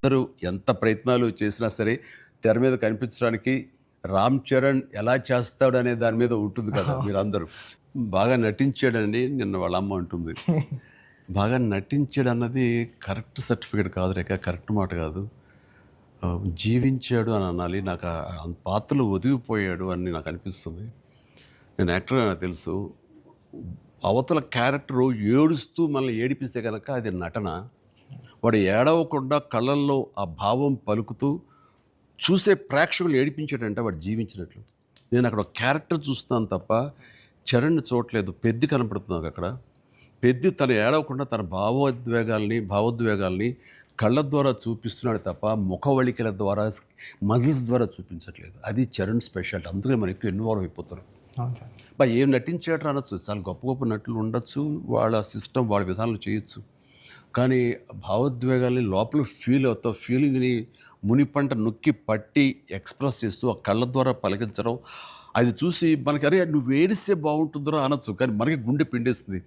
అందరూ ఎంత ప్రయత్నాలు చేసినా సరే తెర మీద కనిపించడానికి రామ్ చరణ్ ఎలా చేస్తాడు అనే దాని మీద ఉంటుంది కదా మీరందరూ. బాగా నటించాడండి నిన్న వాళ్ళ అమ్మ అంటుంది. బాగా నటించాడు అన్నది కరెక్ట్ సర్టిఫికేట్ కాదు రేఖ, కరెక్ట్ మాట కాదు. జీవించాడు అని అనాలి. నాకు ఆ పాత్రలో ఒదిగిపోయాడు అని నాకు అనిపిస్తుంది. నేను యాక్టర్‌గా నాకు తెలుసు. అవతల క్యారెక్టరు ఏడుస్తూ మనల్ని ఏడిపిస్తే గనక అది నటన. వాడు ఏడవకుండా కళ్ళల్లో ఆ భావం పలుకుతూ చూసే ప్రేక్షకులు ఏడిపించాడంటే వాడు జీవించినట్లు. నేను అక్కడ ఒక క్యారెక్టర్ చూస్తున్నాను తప్ప చరణ్‌ని చూడట్లేదు. పెద్ది కనపడుతుంది నాకక్కడ. పెద్ది తను ఏడవకుండా తన భావోద్వేగాల్ని కళ్ళ ద్వారా చూపిస్తున్నాడు తప్ప ముఖవళికల ద్వారా, మజిల్స్ ద్వారా చూపించట్లేదు. అది చరణ్ స్పెషాలిటీ. అందుకనే మనం ఎక్కువ ఇన్వాల్వ్ అయిపోతున్నాం. అవును సార్. ఏం నటించాడు అనొచ్చు. చాలా గొప్ప గొప్ప నటులు ఉండొచ్చు. వాళ్ళ సిస్టమ్ వాళ్ళ విధానంలో చేయొచ్చు. కానీ భావోద్వేగాల్ని లోపల ఫీల్ అవుతావు. ఫీలింగ్‌ని మునిపంట నొక్కి పట్టి ఎక్స్‌ప్రెస్ చేస్తూ ఆ కళ్ళ ద్వారా పలికించడం. అది చూసి మనకి అరే! నువ్వు ఏడిస్తే బావుంటుందిరా అనొచ్చు. కానీ మనకి గుండె పిండేస్తుంది.